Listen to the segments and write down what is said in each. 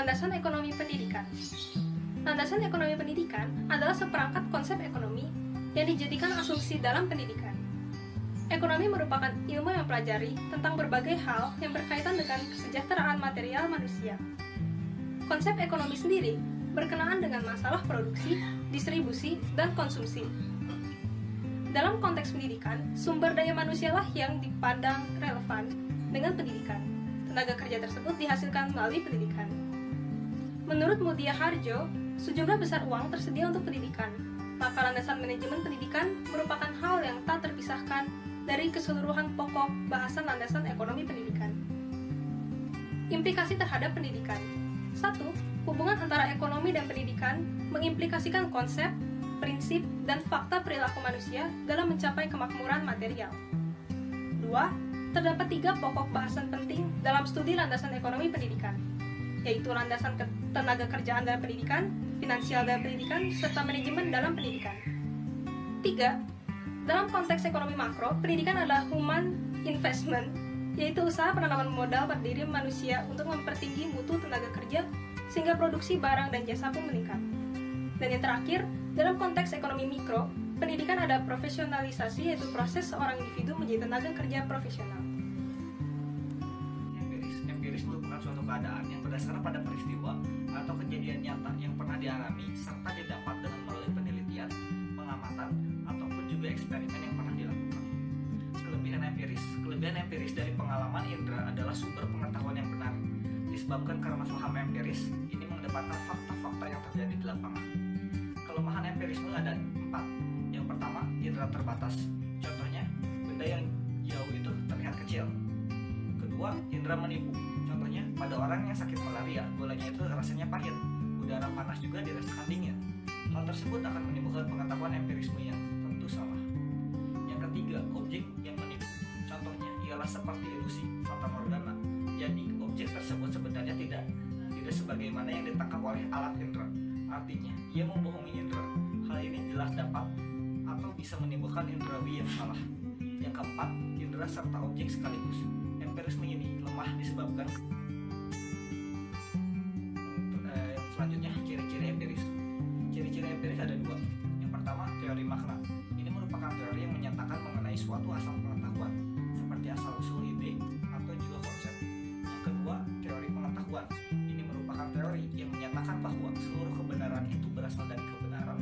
Landasan ekonomi pendidikan. Landasan ekonomi pendidikan adalah seperangkat konsep ekonomi yang dijadikan asumsi dalam pendidikan. Ekonomi merupakan ilmu yang mempelajari tentang berbagai hal yang berkaitan dengan kesejahteraan material manusia. Konsep ekonomi sendiri berkenaan dengan masalah produksi, distribusi, dan konsumsi. Dalam konteks pendidikan, sumber daya manusialah yang dipandang relevan dengan pendidikan. Tenaga kerja tersebut dihasilkan melalui pendidikan. Menurut Mutia Harjo, sejumlah besar uang tersedia untuk pendidikan. Maka landasan manajemen pendidikan merupakan hal yang tak terpisahkan dari keseluruhan pokok bahasan landasan ekonomi pendidikan. Implikasi terhadap pendidikan. 1. Hubungan antara ekonomi dan pendidikan mengimplikasikan konsep, prinsip, dan fakta perilaku manusia dalam mencapai kemakmuran material. 2. Terdapat 3 pokok bahasan penting dalam studi landasan ekonomi pendidikan, yaitu landasan tenaga kerjaan dalam pendidikan, finansial dalam pendidikan, serta manajemen dalam pendidikan. 3. Dalam konteks ekonomi makro, pendidikan adalah human investment, yaitu usaha penanaman modal pada diri manusia untuk mempertinggi mutu tenaga kerja sehingga produksi barang dan jasa pun meningkat. Dan yang terakhir, dalam konteks ekonomi mikro, pendidikan ada profesionalisasi, yaitu proses seorang individu menjadi tenaga kerja profesional. Empiris merupakan suatu keadaan yang berdasarkan pada peristiwa atau kejadian nyata yang pernah dialami serta didapat dengan melalui penelitian, pengamatan, ataupun juga eksperimen yang pernah dilakukan. Kelebihan empiris dari pengalaman indera adalah sumber pengetahuan yang benar. Disebabkan karena paham empiris, ini mengedepankan fakta-fakta yang terjadi di lapangan. Kelemahan empirisme ada 4. Yang pertama, indera terbatas. Contohnya, benda yang jauh itu terlihat kecil. Kedua, indera menipu. Contohnya, pada orang yang sakit malaria, gulanya itu rasanya pahit. Udara panas juga dirasakan dingin. Hal tersebut akan menimbulkan pengetahuan empirisme yang tentu salah. Yang ketiga, objek yang menipu. Contohnya ialah seperti ilusi, fata morgana. Jadi, objek tersebut sebenarnya tidak sebagaimana yang ditangkap oleh alat indera. Artinya, ia membohongi indera. Hal ini jelas dapat atau bisa menimbulkan indrawi yang salah. Yang keempat, indera serta objek sekaligus. Empirisme ini lemah disebabkan selanjutnya ciri-ciri empiris. Ciri-ciri empiris ada 2. Yang pertama, teori makna. Ini merupakan teori yang menyatakan mengenai suatu asal pengetahuan, seperti asal-usul ide atau juga konsep. Yang kedua, teori pengetahuan. Ini merupakan teori yang menyatakan bahwa seluruh kebenaran itu berasal dari kebenaran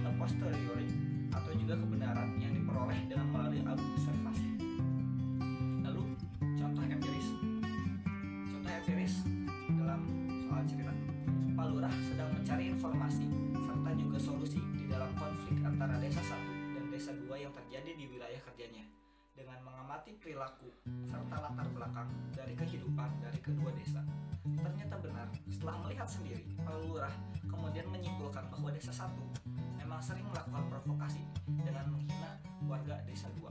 a posteriori atau juga kebenaran yang diperoleh dengan melalui observasi. Lalu, contoh empiris. Contoh empiris dalam soal cerita. Pak Lurah sedang mencari informasi serta juga solusi di dalam konflik antara desa 1 dan desa 2 yang terjadi di wilayah kerjanya. Dengan mengamati perilaku serta latar belakang dari kehidupan dari kedua desa. Ternyata benar, setelah melihat sendiri, Pak Lurah kemudian menyimpulkan bahwa desa 1 memang sering melakukan provokasi dengan menghina warga desa 2.